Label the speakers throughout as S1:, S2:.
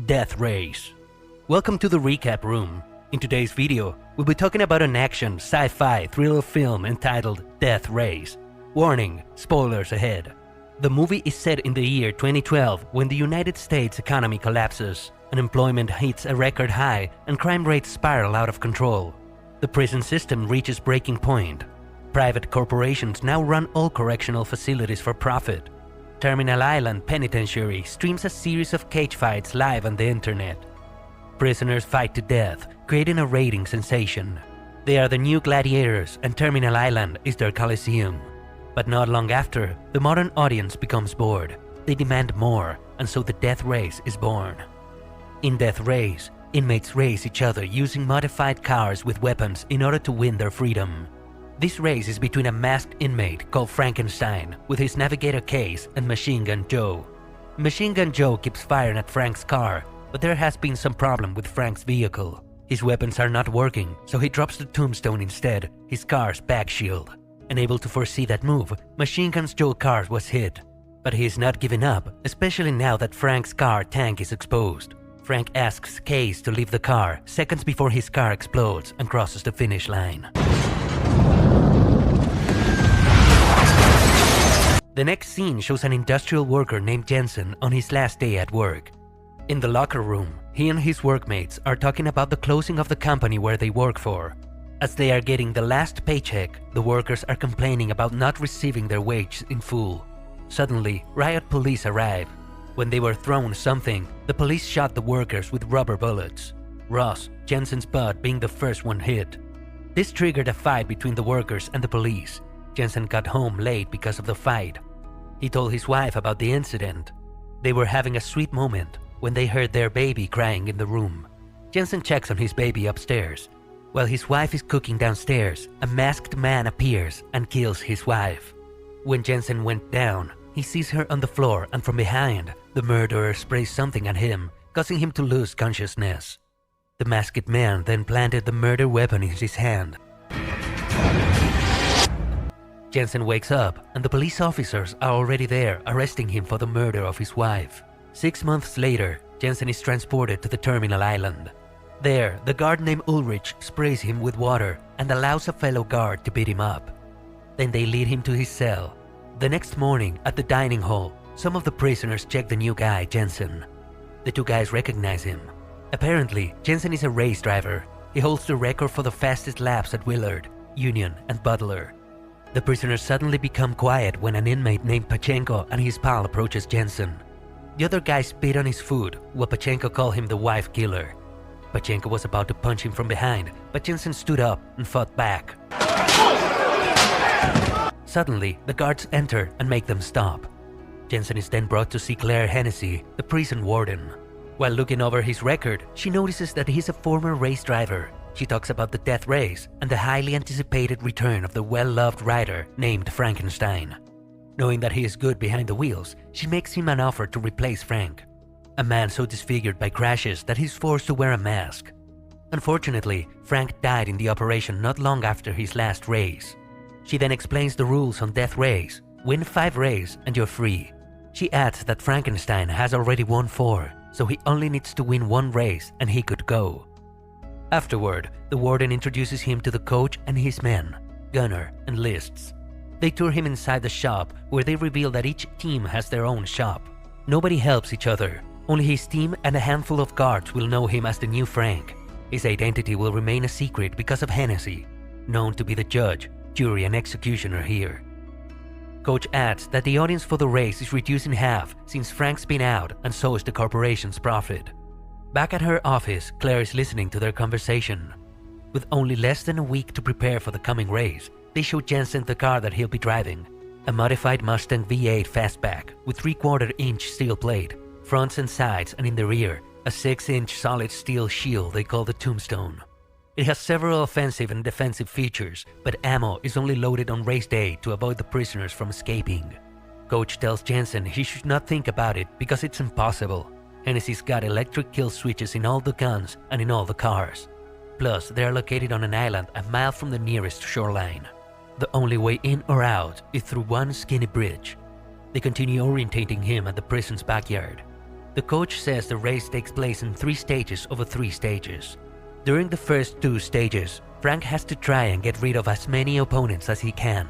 S1: Death Race. Welcome to the recap room. In today's video, we'll be talking about an action sci-fi thriller film entitled Death Race. Warning, spoilers ahead. The movie is set in the year 2012 when the United States economy collapses, unemployment hits a record high, and crime rates spiral out of control. The prison system reaches breaking point. Private corporations now run all correctional facilities for profit. Terminal Island Penitentiary streams a series of cage fights live on the internet. Prisoners fight to death, creating a rating sensation. They are the new gladiators and Terminal Island is their coliseum. But not long after, the modern audience becomes bored. They demand more, and so the Death Race is born. In Death Race, inmates race each other using modified cars with weapons in order to win their freedom. This race is between a masked inmate called Frankenstein with his navigator case and Machine Gun Joe. Machine Gun Joe keeps firing at Frank's car, but there has been some problem with Frank's vehicle. His weapons are not working, so he drops the tombstone instead, his car's back shield. Unable to foresee that move, Machine Gun Joe's car was hit. But he is not giving up, especially now that Frank's car tank is exposed. Frank asks Case to leave the car seconds before his car explodes and crosses the finish line. The next scene shows an industrial worker named Jensen on his last day at work. In the locker room, he and his workmates are talking about the closing of the company where they work for. As they are getting the last paycheck, the workers are complaining about not receiving their wage in full. Suddenly, riot police arrive. When they were thrown something, the police shot the workers with rubber bullets. Ross, Jensen's bud, being the first one hit. This triggered a fight between the workers and the police. Jensen got home late because of the fight. He told his wife about the incident. They were having a sweet moment when they heard their baby crying in the room. Jensen checks on his baby upstairs. While his wife is cooking downstairs, a masked man appears and kills his wife. When Jensen went down, he sees her on the floor and from behind, the murderer sprays something at him, causing him to lose consciousness. The masked man then planted the murder weapon in his hand. Jensen wakes up and the police officers are already there arresting him for the murder of his wife. 6 months later, Jensen is transported to the Terminal Island. There, the guard named Ulrich sprays him with water and allows a fellow guard to beat him up. Then they lead him to his cell. The next morning, at the dining hall, some of the prisoners check the new guy, Jensen. The two guys recognize him. Apparently, Jensen is a race driver. He holds the record for the fastest laps at Willard, Union, and Butler. The prisoners suddenly become quiet when an inmate named Pachenko and his pal approaches Jensen. The other guy spit on his food, while Pachenko called him the wife killer. Pachenko was about to punch him from behind, but Jensen stood up and fought back. Suddenly, the guards enter and make them stop. Jensen is then brought to see Claire Hennessey, the prison warden. While looking over his record, she notices that he's a former race driver. She talks about the Death Race and the highly anticipated return of the well-loved rider named Frankenstein. Knowing that he is good behind the wheels, she makes him an offer to replace Frank, a man so disfigured by crashes that he's forced to wear a mask. Unfortunately, Frank died in the operation not long after his last race. She then explains the rules on Death Race. Win 5 races and you're free. She adds that Frankenstein has already won 4, so he only needs to win 1 race and he could go. Afterward, the warden introduces him to the coach and his men, Gunner and Lists. They tour him inside the shop where they reveal that each team has their own shop. Nobody helps each other. Only his team and a handful of guards will know him as the new Frank. His identity will remain a secret because of Hennessey, known to be the judge, jury and executioner here. Coach adds that the audience for the race is reduced in half since Frank's been out and so is the corporation's profit. Back at her office, Claire is listening to their conversation. With only less than a week to prepare for the coming race, they show Jensen the car that he'll be driving, a modified Mustang V8 fastback with 3/4-inch steel plate, fronts and sides, and in the rear, a 6-inch solid steel shield they call the Tombstone. It has several offensive and defensive features, but ammo is only loaded on race day to avoid the prisoners from escaping. Coach tells Jensen he should not think about it because it's impossible. Hennessey's got electric kill switches in all the guns and in all the cars. Plus, they are located on an island a mile from the nearest shoreline. The only way in or out is through one skinny bridge. They continue orientating him at the prison's backyard. The coach says the race takes place in 3 stages over 3 stages. During the first 2 stages, Frank has to try and get rid of as many opponents as he can.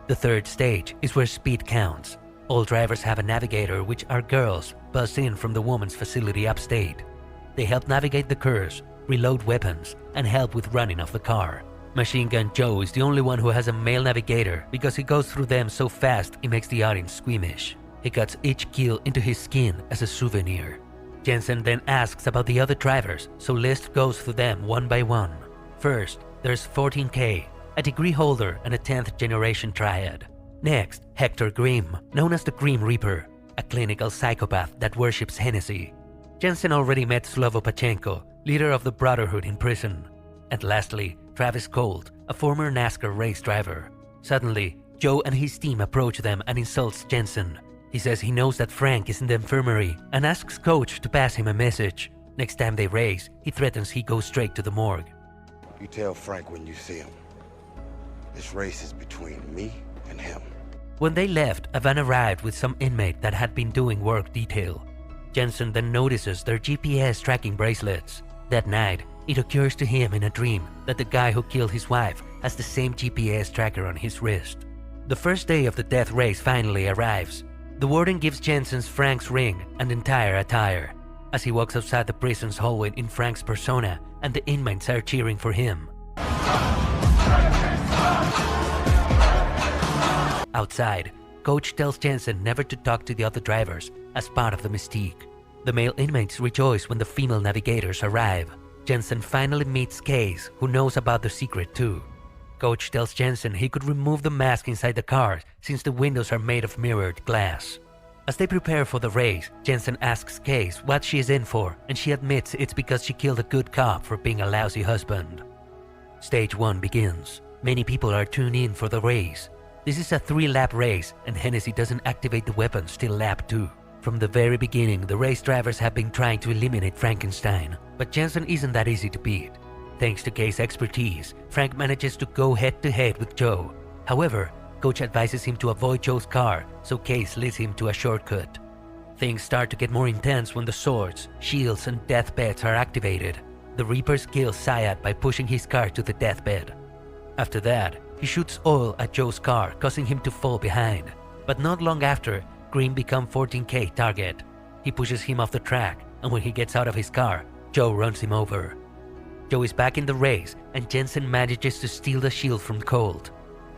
S1: The 3rd stage is where speed counts. All drivers have a navigator, which are girls buzzed in from the woman's facility upstate. They help navigate the curves, reload weapons, and help with running of the car. Machine Gun Joe is the only one who has a male navigator because he goes through them so fast it makes the audience squeamish. He cuts each kill into his skin as a souvenir. Jensen then asks about the other drivers, so List goes through them one by one. First, there's 14K, a degree holder and a 10th generation triad. Next, Hector Grimm, known as the Grim Reaper, a clinical psychopath that worships Hennessey. Jensen already met Slovo Pachenko, leader of the Brotherhood in prison. And lastly, Travis Colt, a former NASCAR race driver. Suddenly, Joe and his team approach them and insults Jensen. He says he knows that Frank is in the infirmary and asks Coach to pass him a message. Next time they race, he threatens he goes straight to the morgue.
S2: You tell Frank when you see him. This race is between me and him.
S1: When they left, a van arrived with some inmate that had been doing work detail. Jensen then notices their GPS tracking bracelets. That night, it occurs to him in a dream that the guy who killed his wife has the same GPS tracker on his wrist. The first day of the death race finally arrives. The warden gives Jensen's Frank's ring and entire attire. As he walks outside the prison's hallway in Frank's persona, and the inmates are cheering for him. Outside, Coach tells Jensen never to talk to the other drivers as part of the mystique. The male inmates rejoice when the female navigators arrive. Jensen finally meets Case, who knows about the secret too. Coach tells Jensen he could remove the mask inside the car since the windows are made of mirrored glass. As they prepare for the race, Jensen asks Case what she is in for, and she admits it's because she killed a good cop for being a lousy husband. Stage 1 begins. Many people are tuned in for the race. This is a 3-lap race, and Hennessey doesn't activate the weapons till lap 2. From the very beginning, the race drivers have been trying to eliminate Frankenstein, but Jensen isn't that easy to beat. Thanks to Case's expertise, Frank manages to go head-to-head with Joe. However, Coach advises him to avoid Joe's car, so Case leads him to a shortcut. Things start to get more intense when the swords, shields, and deathbeds are activated. The Reapers kill Syed by pushing his car to the deathbed. After that, he shoots oil at Joe's car, causing him to fall behind. But not long after, Green becomes 14K target. He pushes him off the track, and when he gets out of his car, Joe runs him over. Joe is back in the race, and Jensen manages to steal the shield from Colt.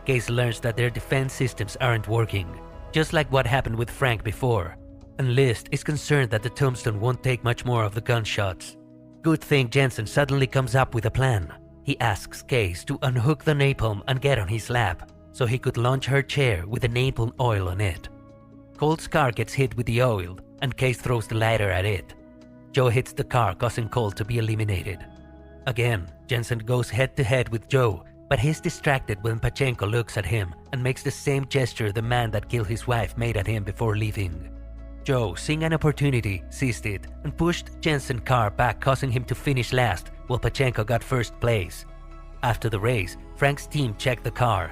S1: Case learns that their defense systems aren't working, just like what happened with Frank before. And List is concerned that the tombstone won't take much more of the gunshots. Good thing Jensen suddenly comes up with a plan. He asks Case to unhook the napalm and get on his lap, so he could launch her chair with the napalm oil on it. Colt's car gets hit with the oil, and Case throws the lighter at it. Joe hits the car, causing Colt to be eliminated. Again, Jensen goes head-to-head with Joe, but he's distracted when Pachenko looks at him and makes the same gesture the man that killed his wife made at him before leaving. Joe, seeing an opportunity, seized it and pushed Jensen's car back, causing him to finish last while Pachenko got first place. After the race, Frank's team checked the car.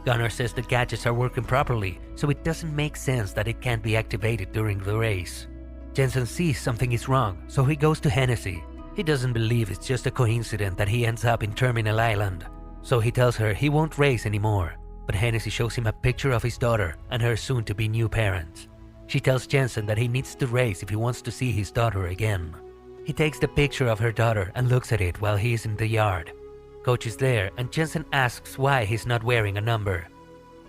S1: Gunnar says the gadgets are working properly, so it doesn't make sense that it can't be activated during the race. Jensen sees something is wrong, so he goes to Hennessey. He doesn't believe it's just a coincidence that he ends up in Terminal Island, so he tells her he won't race anymore. But Hennessey shows him a picture of his daughter and her soon-to-be new parents. She tells Jensen that he needs to race if he wants to see his daughter again. He takes the picture of her daughter and looks at it while he is in the yard. Coach is there, and Jensen asks why he's not wearing a number.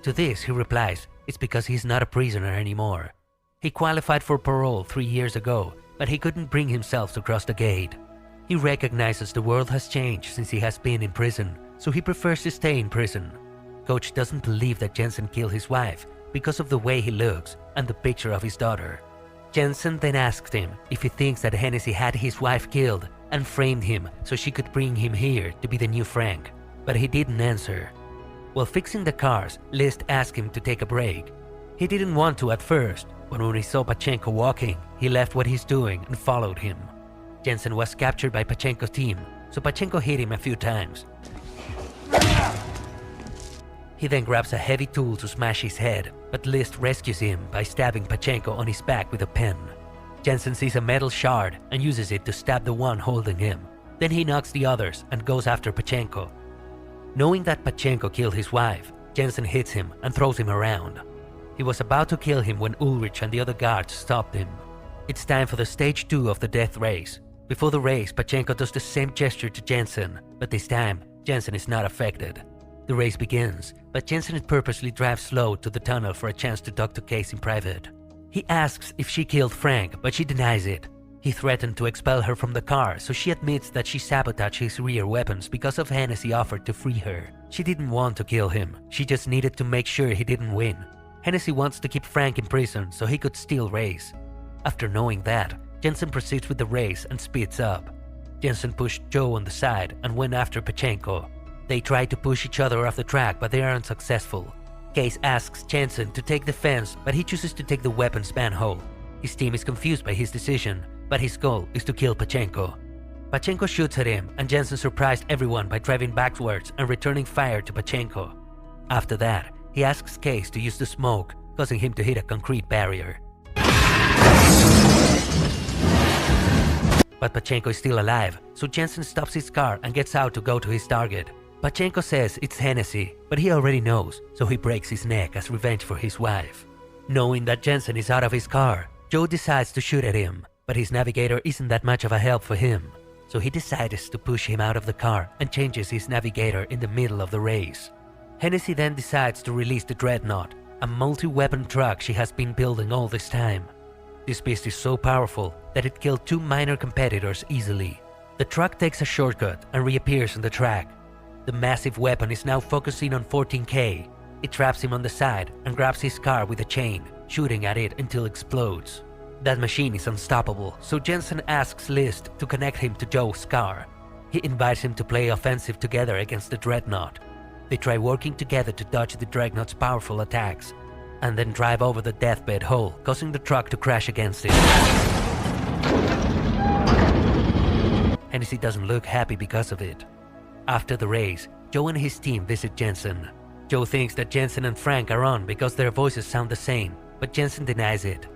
S1: To this, he replies it's because he's not a prisoner anymore. He qualified for parole 3 years ago, but he couldn't bring himself to cross the gate. He recognizes the world has changed since he has been in prison, so he prefers to stay in prison. Coach doesn't believe that Jensen killed his wife because of the way he looks and the picture of his daughter. Jensen then asked him if he thinks that Hennessey had his wife killed and framed him so she could bring him here to be the new Frank, but he didn't answer. While fixing the cars, List asked him to take a break. He didn't want to at first, but when he saw Pachenko walking, he left what he's doing and followed him. Jensen was captured by Pachenko's team, so Pachenko hit him a few times. He then grabs a heavy tool to smash his head, but List rescues him by stabbing Pachenko on his back with a pen. Jensen sees a metal shard and uses it to stab the one holding him. Then he knocks the others and goes after Pachenko. Knowing that Pachenko killed his wife, Jensen hits him and throws him around. He was about to kill him when Ulrich and the other guards stopped him. It's time for the stage 2 of the death race. Before the race, Pachenko does the same gesture to Jensen, but this time, Jensen is not affected. The race begins, but Jensen purposely drives slow to the tunnel for a chance to talk to Case in private. He asks if she killed Frank, but she denies it. He threatened to expel her from the car, so she admits that she sabotaged his rear weapons because of Hennessey offered to free her. She didn't want to kill him, she just needed to make sure he didn't win. Hennessey wants to keep Frank in prison so he could still race. After knowing that, Jensen proceeds with the race and speeds up. Jensen pushed Joe on the side and went after Pachenko. They try to push each other off the track, but they are unsuccessful. Case asks Jensen to take the fence, but he chooses to take the weapons manhole. His team is confused by his decision, but his goal is to kill Pachenko. Pachenko shoots at him, and Jensen surprised everyone by driving backwards and returning fire to Pachenko. After that, he asks Case to use the smoke, causing him to hit a concrete barrier. But Pachenko is still alive, so Jensen stops his car and gets out to go to his target. Pachenko says it's Hennessey, but he already knows, so he breaks his neck as revenge for his wife. Knowing that Jensen is out of his car, Joe decides to shoot at him, but his navigator isn't that much of a help for him, so he decides to push him out of the car and changes his navigator in the middle of the race. Hennessey then decides to release the Dreadnought, a multi-weapon truck she has been building all this time. This beast is so powerful that it killed 2 minor competitors easily. The truck takes a shortcut and reappears on the track. The massive weapon is now focusing on 14K. It traps him on the side and grabs his car with a chain, shooting at it until it explodes. That machine is unstoppable, so Jensen asks List to connect him to Joe's car. He invites him to play offensive together against the Dreadnought. They try working together to dodge the Dreadnought's powerful attacks, and then drive over the deathbed hole, causing the truck to crash against it. Hennessey doesn't look happy because of it. After the race, Joe and his team visit Jensen. Joe thinks that Jensen and Frank are on because their voices sound the same, but Jensen denies it.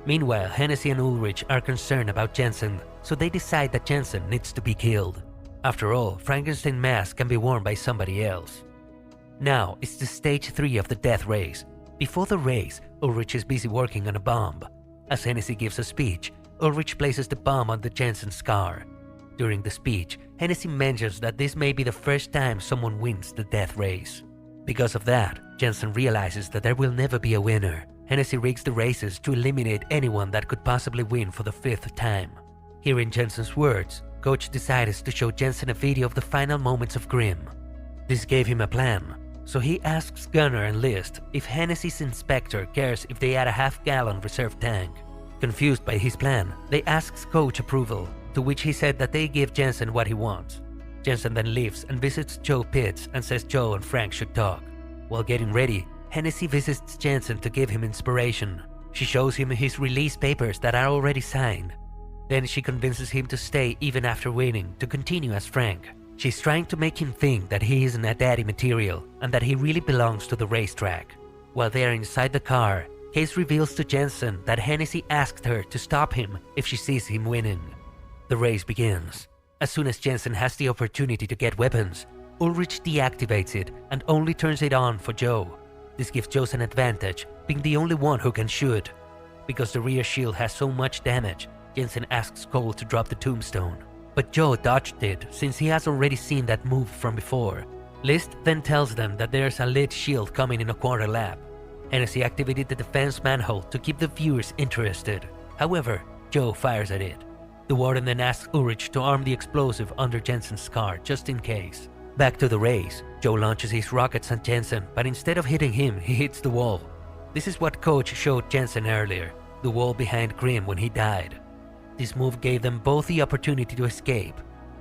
S1: Meanwhile, Hennessey and Ulrich are concerned about Jensen, so they decide that Jensen needs to be killed. After all, Frankenstein mask can be worn by somebody else. Now, it's the stage 3 of the death race. Before the race, Ulrich is busy working on a bomb. As Hennessey gives a speech, Ulrich places the bomb on the Jensen's car. During the speech, Hennessey mentions that this may be the first time someone wins the death race. Because of that, Jensen realizes that there will never be a winner. Hennessey rigs the races to eliminate anyone that could possibly win for the 5th time. Hearing Jensen's words, Coach decides to show Jensen a video of the final moments of Grimm. This gave him a plan, so he asks Gunner and List if Hennessey's inspector cares if they add a half-gallon reserve tank. Confused by his plan, they ask Coach approval, to which he said that they give Jensen what he wants. Jensen then leaves and visits Joe Pitts and says Joe and Frank should talk. While getting ready, Hennessey visits Jensen to give him inspiration. She shows him his release papers that are already signed. Then she convinces him to stay even after winning, to continue as Frank. She's trying to make him think that he isn't a daddy material and that he really belongs to the racetrack. While they are inside the car, Case reveals to Jensen that Hennessey asked her to stop him if she sees him winning. The race begins. As soon as Jensen has the opportunity to get weapons, Ulrich deactivates it and only turns it on for Joe. This gives Joe an advantage, being the only one who can shoot. Because the rear shield has so much damage, Jensen asks Cole to drop the tombstone. But Joe dodged it since he has already seen that move from before. List then tells them that there's a lit shield coming in a quarter lap. Hennessey activated the defense manhole to keep the viewers interested. However, Joe fires at it. The warden then asks Ulrich to arm the explosive under Jensen's car just in case. Back to the race, Joe launches his rockets at Jensen, but instead of hitting him, he hits the wall. This is what Coach showed Jensen earlier, the wall behind Grimm when he died. This move gave them both the opportunity to escape.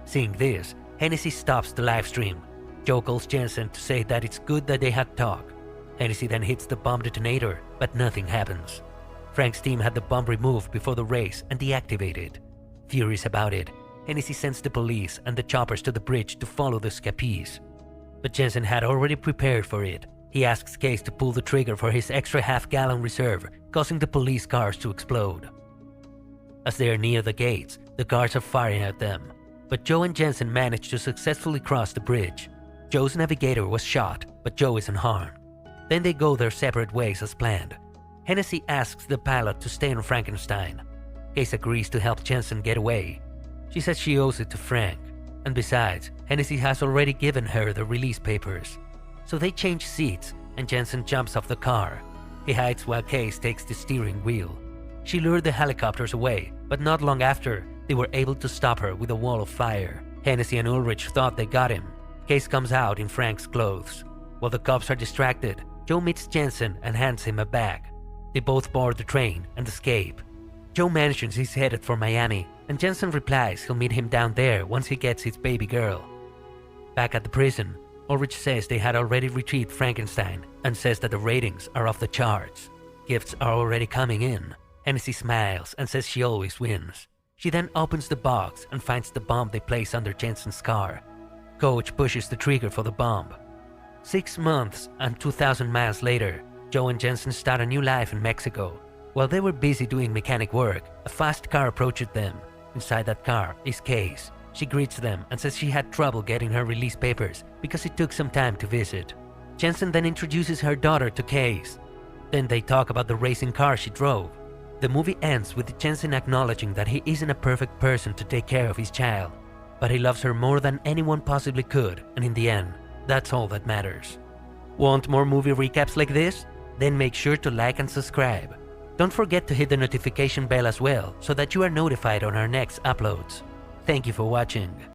S1: Seeing this, Hennessey stops the live stream. Joe calls Jensen to say that it's good that they had talk. Hennessey then hits the bomb detonator, but nothing happens. Frank's team had the bomb removed before the race and deactivated. Furious about it, Hennessey sends the police and the choppers to the bridge to follow the escapees. But Jensen had already prepared for it. He asks Case to pull the trigger for his extra half-gallon reserve, causing the police cars to explode. As they are near the gates, the guards are firing at them. But Joe and Jensen manage to successfully cross the bridge. Joe's navigator was shot, but Joe is unharmed. Then they go their separate ways as planned. Hennessey asks the pilot to stay on Frankenstein. Case agrees to help Jensen get away. She says she owes it to Frank. And besides, Hennessey has already given her the release papers. So they change seats and Jensen jumps off the car. He hides while Case takes the steering wheel. She lured the helicopters away, but not long after, they were able to stop her with a wall of fire. Hennessey and Ulrich thought they got him. Case comes out in Frank's clothes. While the cops are distracted, Joe meets Jensen and hands him a bag. They both board the train and escape. Joe mentions he's headed for Miami, and Jensen replies he'll meet him down there once he gets his baby girl. Back at the prison, Ulrich says they had already retrieved Frankenstein and says that the ratings are off the charts. Gifts are already coming in. Hennessey smiles and says she always wins. She then opens the box and finds the bomb they place under Jensen's car. Coach pushes the trigger for the bomb. 6 months and 2,000 miles later, Joe and Jensen start a new life in Mexico. While they were busy doing mechanic work, a fast car approached them. Inside that car is Case. She greets them and says she had trouble getting her release papers because it took some time to visit. Jensen then introduces her daughter to Case. Then they talk about the racing car she drove. The movie ends with Jensen acknowledging that he isn't a perfect person to take care of his child, but he loves her more than anyone possibly could, and in the end, that's all that matters. Want more movie recaps like this? Then make sure to like and subscribe. Don't forget to hit the notification bell as well so that you are notified on our next uploads. Thank you for watching.